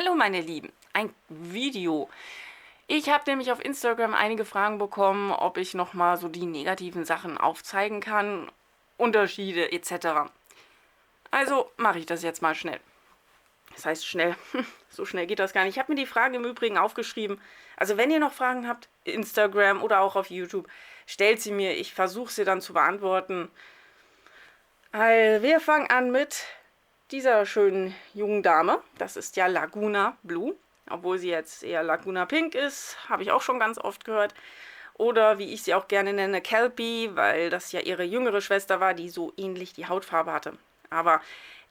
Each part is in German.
Hallo meine Lieben, ein Video. Ich habe nämlich auf Instagram einige Fragen bekommen, ob ich nochmal so die negativen Sachen aufzeigen kann, Unterschiede etc. Also mache ich das jetzt mal schnell. Das heißt schnell, so schnell geht das gar nicht. Ich habe mir die Fragen im Übrigen aufgeschrieben. Also wenn ihr noch Fragen habt, Instagram oder auch auf YouTube, stellt sie mir, ich versuche sie dann zu beantworten. Wir fangen an mit dieser schönen jungen Dame. Das ist ja Laguna Blue, obwohl sie jetzt eher Laguna Pink ist, habe ich auch schon ganz oft gehört. Oder wie ich sie auch gerne nenne, Kelpie, weil das ja ihre jüngere Schwester war, die so ähnlich die Hautfarbe hatte. Aber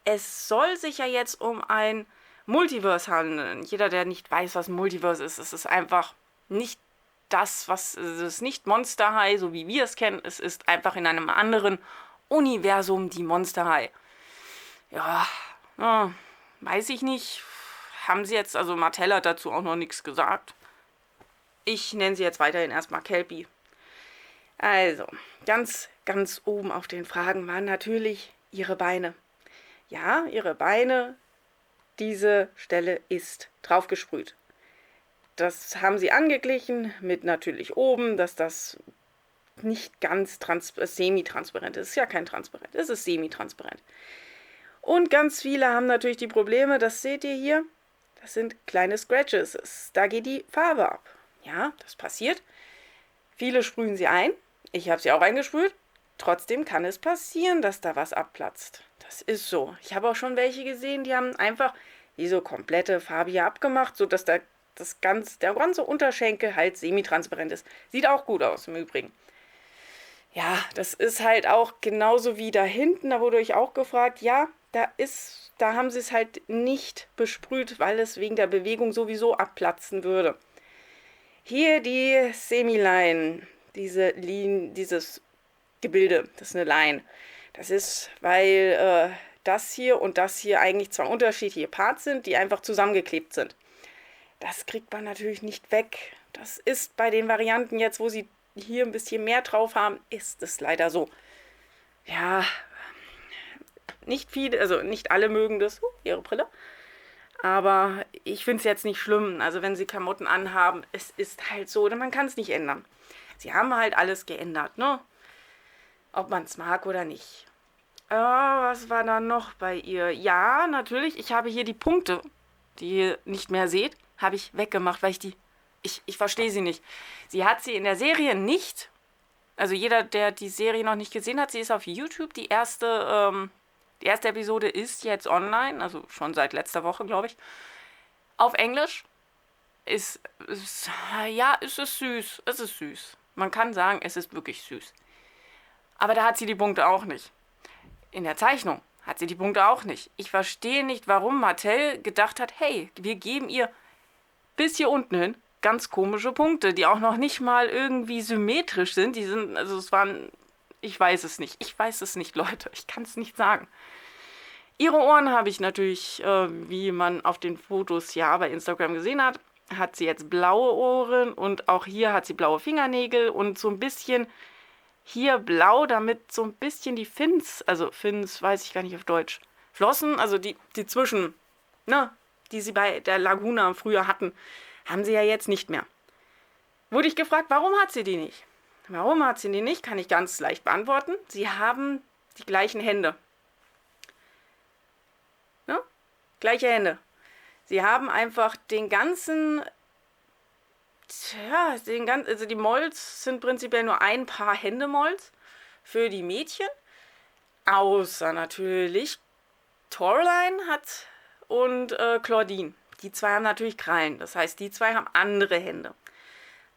es soll sich ja jetzt um ein Multiverse handeln. Jeder, der nicht weiß, was ein Multiverse ist, es ist einfach nicht das, was es ist nicht Monster High, so wie wir es kennen. Es ist einfach in einem anderen Universum die Monster High. Ja, weiß ich nicht. Haben sie jetzt, also Mattel hat dazu auch noch nichts gesagt. Ich nenne sie jetzt weiterhin erstmal Kelpie. Also, ganz oben auf den Fragen waren natürlich ihre Beine. Ja, ihre Beine, diese Stelle ist draufgesprüht. Das haben sie angeglichen mit natürlich oben, dass das nicht ganz semi-transparent ist. Es ist ja kein transparent, es ist semi-transparent. Und ganz viele haben natürlich die Probleme, das seht ihr hier, das sind kleine Scratches. Da geht die Farbe ab. Ja, das passiert. Viele sprühen sie ein. Ich habe sie auch eingesprüht. Trotzdem kann es passieren, dass da was abplatzt. Das ist so. Ich habe auch schon welche gesehen, die haben einfach diese komplette Farbe hier abgemacht, sodass der ganze Unterschenkel halt semi-transparent ist. Sieht auch gut aus im Übrigen. Ja, das ist halt auch genauso wie da hinten, da wurde ich auch gefragt, ja, da haben sie es halt nicht besprüht, weil es wegen der Bewegung sowieso abplatzen würde. Hier die Semiline, dieses Gebilde, das ist eine Line. Das ist, weil das hier und das hier eigentlich zwei unterschiedliche Parts sind, die einfach zusammengeklebt sind. Das kriegt man natürlich nicht weg. Das ist bei den Varianten jetzt, wo sie hier ein bisschen mehr drauf haben, ist es leider so. Ja, nicht viele, also nicht alle mögen das, ihre Brille. Aber ich finde es jetzt nicht schlimm. Also wenn sie Klamotten anhaben, es ist halt so, man kann es nicht ändern. Sie haben halt alles geändert, ne? Ob man es mag oder nicht. Was war da noch bei ihr? Ja, natürlich, ich habe hier die Punkte, die ihr nicht mehr seht, habe ich weggemacht, weil ich verstehe sie nicht. Sie hat sie in der Serie nicht. Also jeder, der die Serie noch nicht gesehen hat, sie ist auf YouTube. Die erste Episode ist jetzt online, also schon seit letzter Woche, glaube ich. Auf Englisch. Ja, es ist süß. Es ist süß. Man kann sagen, es ist wirklich süß. Aber da hat sie die Punkte auch nicht. In der Zeichnung hat sie die Punkte auch nicht. Ich verstehe nicht, warum Mattel gedacht hat, hey, wir geben ihr bis hier unten hin ganz komische Punkte, die auch noch nicht mal irgendwie symmetrisch sind. Die sind, also es waren, ich weiß es nicht. Ich weiß es nicht, Leute. Ich kann es nicht sagen. Ihre Ohren habe ich natürlich, wie man auf den Fotos ja bei Instagram gesehen hat sie jetzt blaue Ohren und auch hier hat sie blaue Fingernägel und so ein bisschen hier blau, damit so ein bisschen die Fins, also Fins weiß ich gar nicht auf Deutsch, Flossen, also die zwischen, ne, die sie bei der Laguna früher hatten, haben sie ja jetzt nicht mehr. Wurde ich gefragt, warum hat sie die nicht? Warum hat sie die nicht? Kann ich ganz leicht beantworten. Sie haben die gleichen Hände. Ne? Gleiche Hände. Sie haben einfach den ganzen, also die Molds sind prinzipiell nur ein paar Hände-Molds für die Mädchen. Außer natürlich Torline hat und Claudine. Die zwei haben natürlich Krallen. Das heißt, die zwei haben andere Hände.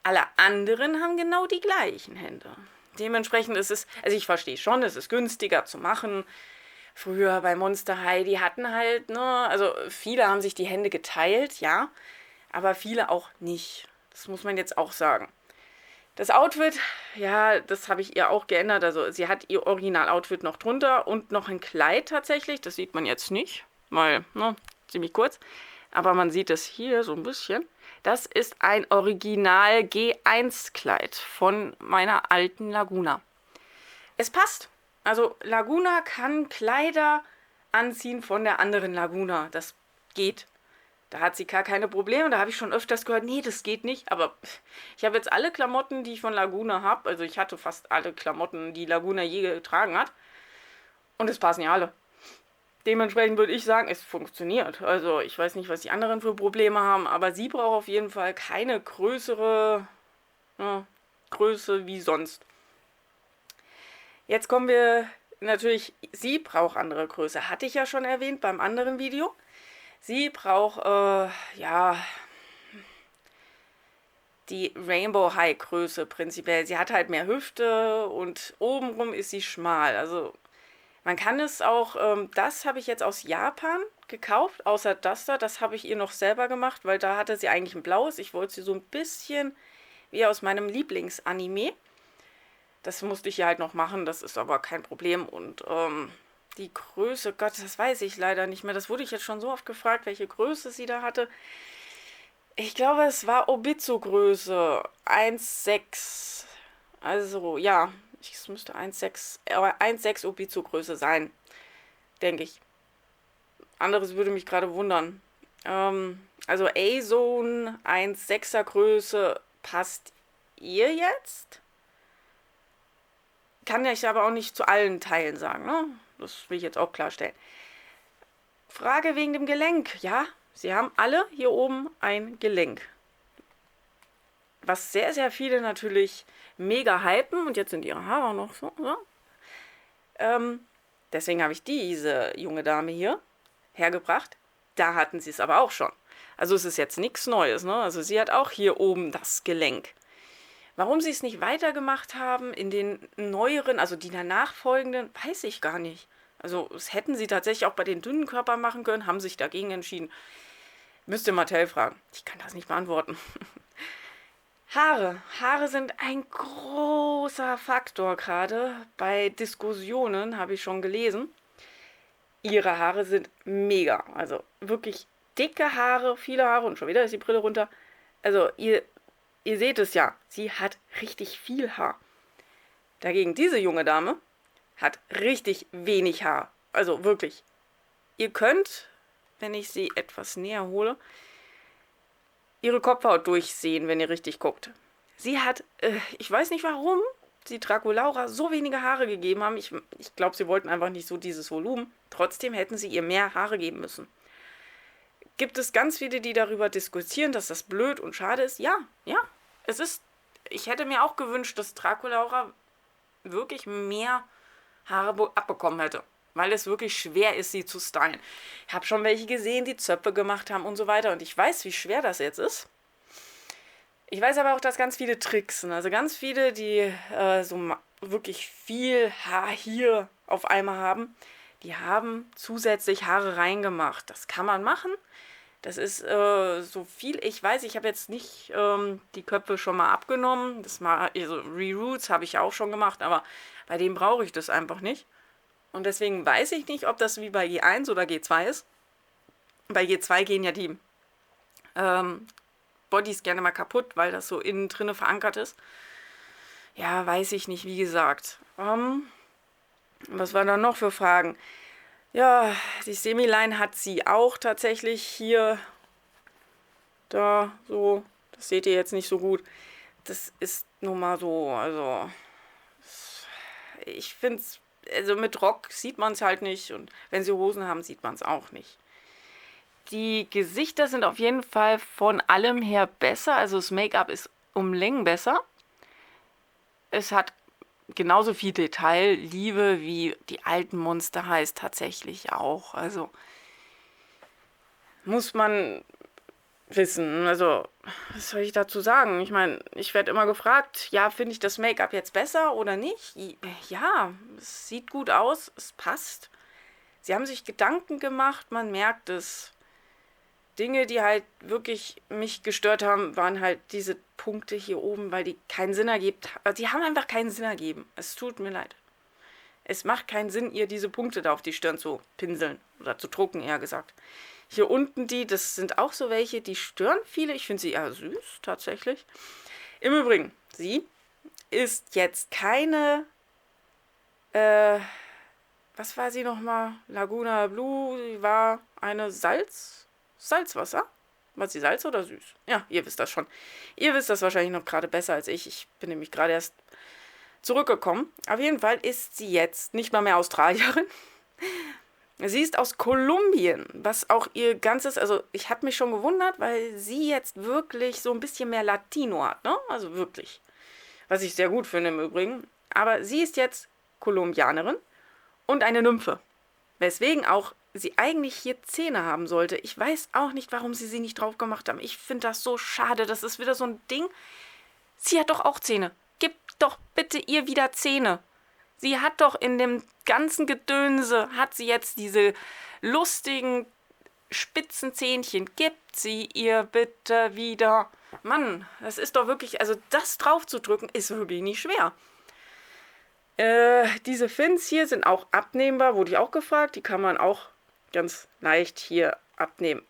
Alle anderen haben genau die gleichen Hände. Dementsprechend ist es, also ich verstehe schon, es ist günstiger zu machen. Früher bei Monster High, die hatten halt, ne, also viele haben sich die Hände geteilt, ja, aber viele auch nicht. Das muss man jetzt auch sagen. Das Outfit, ja, das habe ich ihr auch geändert. Also sie hat ihr Original-Outfit noch drunter und noch ein Kleid tatsächlich. Das sieht man jetzt nicht, weil, ne, ziemlich kurz. Aber man sieht es hier so ein bisschen. Das ist ein Original G1-Kleid von meiner alten Laguna. Es passt. Also Laguna kann Kleider anziehen von der anderen Laguna. Das geht. Da hat sie gar keine Probleme. Da habe ich schon öfters gehört, nee, das geht nicht. Aber ich habe jetzt alle Klamotten, die ich von Laguna habe. Also ich hatte fast alle Klamotten, die Laguna je getragen hat. Und es passen ja alle. Dementsprechend würde ich sagen, es funktioniert. Also ich weiß nicht, was die anderen für Probleme haben, aber sie braucht auf jeden Fall keine größere Größe wie sonst. Jetzt kommen wir natürlich, sie braucht andere Größe. Hatte ich ja schon erwähnt beim anderen Video. Sie braucht, ja, die Rainbow High Größe prinzipiell. Sie hat halt mehr Hüfte und obenrum ist sie schmal. Also man kann es auch, das habe ich jetzt aus Japan gekauft, außer das da. Das habe ich ihr noch selber gemacht, weil da hatte sie eigentlich ein blaues. Ich wollte sie so ein bisschen wie aus meinem Lieblingsanime. Das musste ich ja halt noch machen, das ist aber kein Problem. Und die Größe, Gott, das weiß ich leider nicht mehr. Das wurde ich jetzt schon so oft gefragt, welche Größe sie da hatte. Ich glaube, es war Obitsu-Größe 1,6. Also, ja, es müsste 1,6 Obitsu-Größe sein, denke ich. Anderes würde mich gerade wundern. Also A-Zone 1,6er Größe passt ihr jetzt? Kann ich aber auch nicht zu allen Teilen sagen, ne? Das will ich jetzt auch klarstellen. Frage wegen dem Gelenk. Ja, sie haben alle hier oben ein Gelenk. Was sehr, sehr viele natürlich mega hypen. Und jetzt sind ihre Haare noch so. Deswegen habe ich diese junge Dame hier hergebracht. Da hatten sie es aber auch schon. Also es ist jetzt nichts Neues, ne? Also sie hat auch hier oben das Gelenk. Warum sie es nicht weitergemacht haben in den neueren, also die danach folgenden, weiß ich gar nicht. Also das hätten sie tatsächlich auch bei den dünnen Körpern machen können, haben sich dagegen entschieden. Müsst ihr Mattel fragen. Ich kann das nicht beantworten. Haare. Haare sind ein großer Faktor gerade. Bei Diskussionen habe ich schon gelesen. Ihre Haare sind mega. Also wirklich dicke Haare, viele Haare und schon wieder ist die Brille runter. Also ihr seht es ja, sie hat richtig viel Haar. Dagegen diese junge Dame hat richtig wenig Haar. Also wirklich. Ihr könnt, wenn ich sie etwas näher hole, ihre Kopfhaut durchsehen, wenn ihr richtig guckt. Sie hat, ich weiß nicht warum, sie Draculaura so wenige Haare gegeben haben. Ich glaube, sie wollten einfach nicht so dieses Volumen. Trotzdem hätten sie ihr mehr Haare geben müssen. Gibt es ganz viele, die darüber diskutieren, dass das blöd und schade ist? Ja, es ist. Ich hätte mir auch gewünscht, dass Draculaura wirklich mehr Haare abbekommen hätte, weil es wirklich schwer ist, sie zu stylen. Ich habe schon welche gesehen, die Zöpfe gemacht haben und so weiter und ich weiß, wie schwer das jetzt ist. Ich weiß aber auch, dass ganz viele tricksen, also ganz viele, die so wirklich viel Haar hier auf einmal haben, die haben zusätzlich Haare reingemacht. Das kann man machen. Das ist so viel, ich weiß, ich habe jetzt nicht die Köpfe schon mal abgenommen. Also Reroots habe ich auch schon gemacht, aber bei dem brauche ich das einfach nicht. Und deswegen weiß ich nicht, ob das wie bei G1 oder G2 ist. Bei G2 gehen ja die Bodies gerne mal kaputt, weil das so innen drinne verankert ist. Ja, weiß ich nicht, wie gesagt. Was waren da noch für Fragen? Ja, die Semiline hat sie auch tatsächlich hier, da, so, das seht ihr jetzt nicht so gut. Das ist nun mal so, also, ich finde es, also mit Rock sieht man es halt nicht und wenn sie Hosen haben, sieht man es auch nicht. Die Gesichter sind auf jeden Fall von allem her besser, also das Make-up ist um Längen besser. Es hat genauso viel Detailliebe wie die alten Monster Highs tatsächlich auch. Also muss man wissen. Also, was soll ich dazu sagen? Ich meine, ich werde immer gefragt, ja, finde ich das Make-up jetzt besser oder nicht? Ja, es sieht gut aus, es passt. Sie haben sich Gedanken gemacht, man merkt es. Dinge, die halt wirklich mich gestört haben, waren halt diese Punkte hier oben, weil die keinen Sinn ergeben. Die haben einfach keinen Sinn ergeben. Es tut mir leid. Es macht keinen Sinn, ihr diese Punkte da auf die Stirn zu pinseln. Oder zu drucken, eher gesagt. Hier unten das sind auch so welche, die stören viele. Ich finde sie eher süß, tatsächlich. Im Übrigen, sie ist jetzt keine, was war sie nochmal? Laguna Blue, sie war eine Salzwasser? War sie Salz oder süß? Ja, ihr wisst das schon. Ihr wisst das wahrscheinlich noch gerade besser als ich. Ich bin nämlich gerade erst zurückgekommen. Auf jeden Fall ist sie jetzt nicht mal mehr Australierin. Sie ist aus Kolumbien, was auch ihr ganzes, also ich habe mich schon gewundert, weil sie jetzt wirklich so ein bisschen mehr Latino hat, ne? Also wirklich. Was ich sehr gut finde im Übrigen. Aber sie ist jetzt Kolumbianerin und eine Nymphe. Weswegen auch sie eigentlich hier Zähne haben sollte. Ich weiß auch nicht, warum sie nicht drauf gemacht haben. Ich finde das so schade. Das ist wieder so ein Ding. Sie hat doch auch Zähne. Gib doch bitte ihr wieder Zähne. Sie hat doch in dem ganzen Gedönse, hat sie jetzt diese lustigen spitzen Zähnchen. Gibt sie ihr bitte wieder. Mann, das ist doch wirklich, also das drauf zu drücken, ist wirklich nicht schwer. Diese Fins hier sind auch abnehmbar, wurde ich auch gefragt. Die kann man auch ganz leicht hier abnehmen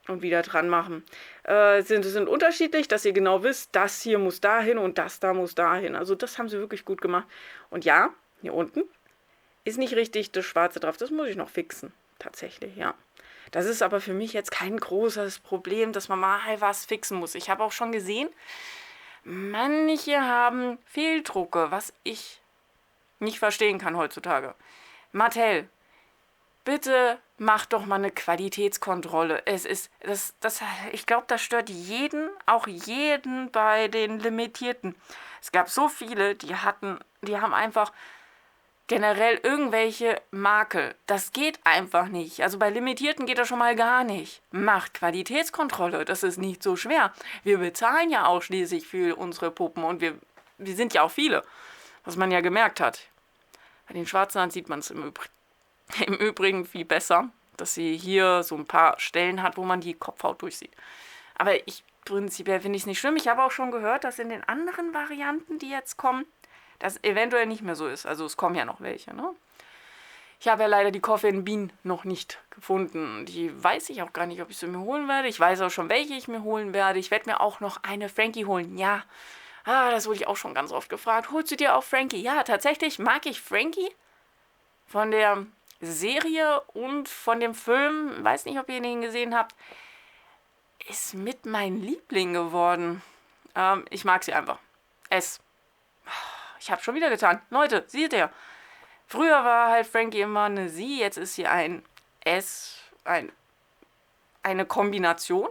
und wieder dran machen. Sind unterschiedlich, dass ihr genau wisst, das hier muss dahin und das da muss dahin. Also das haben sie wirklich gut gemacht. Und ja, hier unten ist nicht richtig das Schwarze drauf. Das muss ich noch fixen, tatsächlich, ja. Das ist aber für mich jetzt kein großes Problem, dass man mal was fixen muss. Ich habe auch schon gesehen, manche haben Fehldrucke, was ich nicht verstehen kann heutzutage. Mattel, bitte mach doch mal eine Qualitätskontrolle. Ich glaube, das stört jeden, auch jeden bei den Limitierten. Es gab so viele, die haben einfach generell irgendwelche Makel. Das geht einfach nicht. Also bei Limitierten geht das schon mal gar nicht. Macht Qualitätskontrolle, das ist nicht so schwer. Wir bezahlen ja auch schließlich für unsere Puppen und wir sind ja auch viele, was man ja gemerkt hat. Bei den schwarzen Haaren sieht man es im Übrigen viel besser, dass sie hier so ein paar Stellen hat, wo man die Kopfhaut durchsieht. Aber prinzipiell finde ich es nicht schlimm. Ich habe auch schon gehört, dass in den anderen Varianten, die jetzt kommen, das eventuell nicht mehr so ist. Also es kommen ja noch welche, ne? Ich habe ja leider die Coffee Bean noch nicht gefunden. Die weiß ich auch gar nicht, ob ich sie mir holen werde. Ich weiß auch schon, welche ich mir holen werde. Ich werde mir auch noch eine Frankie holen. Ja, das wurde ich auch schon ganz oft gefragt. Holst du dir auch Frankie? Ja, tatsächlich mag ich Frankie von der Serie und von dem Film. Weiß nicht, ob ihr den gesehen habt. Ist mit mein Liebling geworden. Ich mag sie einfach. Ich habe schon wieder getan. Leute, seht ihr? Früher war halt Frankie immer eine Sie, jetzt ist sie ein S, eine Kombination.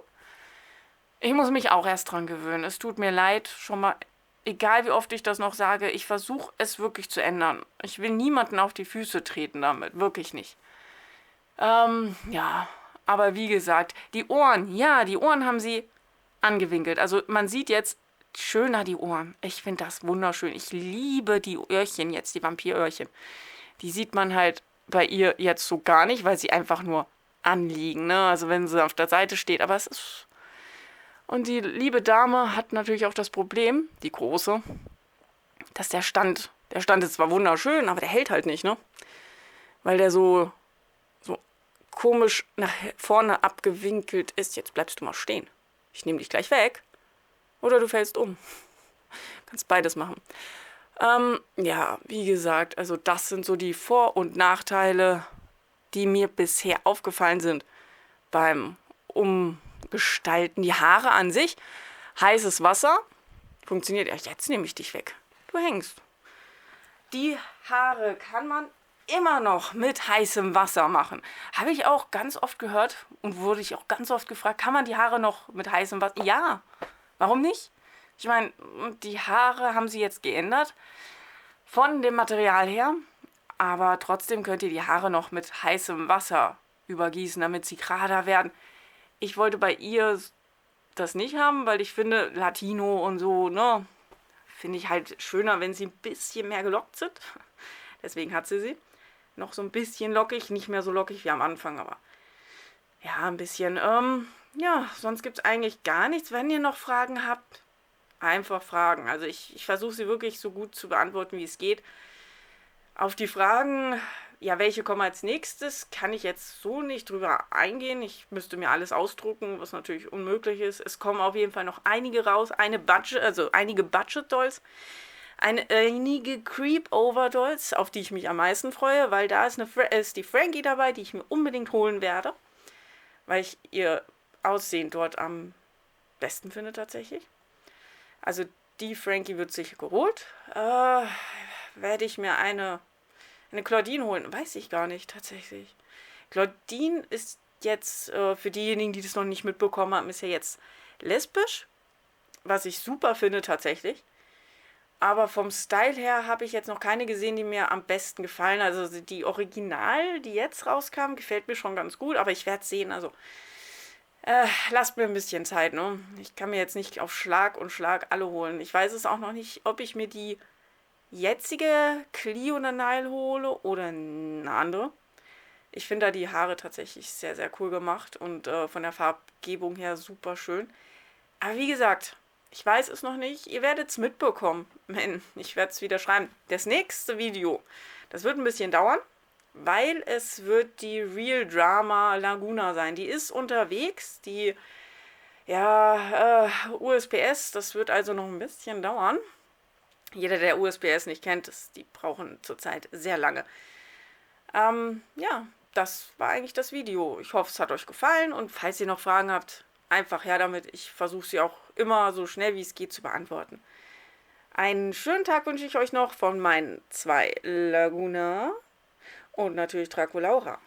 Ich muss mich auch erst dran gewöhnen. Es tut mir leid, schon mal, egal wie oft ich das noch sage, ich versuche es wirklich zu ändern. Ich will niemanden auf die Füße treten damit, wirklich nicht. Ja, aber wie gesagt, die Ohren haben sie angewinkelt. Also man sieht jetzt schöner die Ohren. Ich finde das wunderschön. Ich liebe die Öhrchen jetzt, die Vampiröhrchen. Die sieht man halt bei ihr jetzt so gar nicht, weil sie einfach nur anliegen, ne? Also wenn sie auf der Seite steht. Aber es ist... Und die liebe Dame hat natürlich auch das Problem, die große, dass der Stand ist zwar wunderschön, aber der hält halt nicht, ne? Weil der so komisch nach vorne abgewinkelt ist. Jetzt bleibst du mal stehen. Ich nehme dich gleich weg. Oder du fällst um. Kannst beides machen. Ja, wie gesagt, also das sind so die Vor- und Nachteile, die mir bisher aufgefallen sind beim Umgestalten. Die Haare an sich, heißes Wasser, funktioniert. Ja, jetzt nehme ich dich weg. Du hängst. Die Haare kann man immer noch mit heißem Wasser machen. Habe ich auch ganz oft gehört und wurde ich auch ganz oft gefragt, kann man die Haare noch mit heißem Wasser? Ja, warum nicht? Ich meine, die Haare haben sie jetzt geändert von dem Material her, aber trotzdem könnt ihr die Haare noch mit heißem Wasser übergießen, damit sie gerader werden. Ich wollte bei ihr das nicht haben, weil ich finde, Latino und so, ne, finde ich halt schöner, wenn sie ein bisschen mehr gelockt sind. Deswegen hat sie noch so ein bisschen lockig, nicht mehr so lockig wie am Anfang, aber ja, ein bisschen. Ja, sonst gibt es eigentlich gar nichts. Wenn ihr noch Fragen habt, einfach fragen. Also ich versuche sie wirklich so gut zu beantworten, wie es geht. Auf die Fragen, ja, welche kommen als nächstes, kann ich jetzt so nicht drüber eingehen. Ich müsste mir alles ausdrucken, was natürlich unmöglich ist. Es kommen auf jeden Fall noch einige raus, einige Budget-Dolls, einige Creep-Over-Dolls, auf die ich mich am meisten freue, weil da ist die Frankie dabei, die ich mir unbedingt holen werde, weil ich ihr Aussehen dort am besten finde tatsächlich. Also die Frankie wird sicher geholt. Werde ich mir eine Claudine holen? Weiß ich gar nicht tatsächlich. Claudine ist jetzt, für diejenigen, die das noch nicht mitbekommen haben, ist ja jetzt lesbisch. Was ich super finde tatsächlich. Aber vom Style her habe ich jetzt noch keine gesehen, die mir am besten gefallen. Also die Original, die jetzt rauskam, gefällt mir schon ganz gut. Aber ich werde es sehen. Also lasst mir ein bisschen Zeit, ne? Ich kann mir jetzt nicht auf Schlag und Schlag alle holen. Ich weiß es auch noch nicht, ob ich mir die jetzige Clio Nile hole oder eine andere. Ich finde da die Haare tatsächlich sehr, sehr cool gemacht und von der Farbgebung her super schön. Aber wie gesagt, ich weiß es noch nicht. Ihr werdet es mitbekommen. Ich werde es wieder schreiben. Das nächste Video, das wird ein bisschen dauern, weil es wird die Real Drama Laguna sein. Die ist unterwegs, die USPS, das wird also noch ein bisschen dauern. Jeder, der USPS nicht kennt, die brauchen zurzeit sehr lange. Ja, das war eigentlich das Video. Ich hoffe, es hat euch gefallen und falls ihr noch Fragen habt, einfach her damit. Ich versuche sie auch immer so schnell wie es geht zu beantworten. Einen schönen Tag wünsche ich euch noch von meinen 2 Laguna und natürlich Draculaura.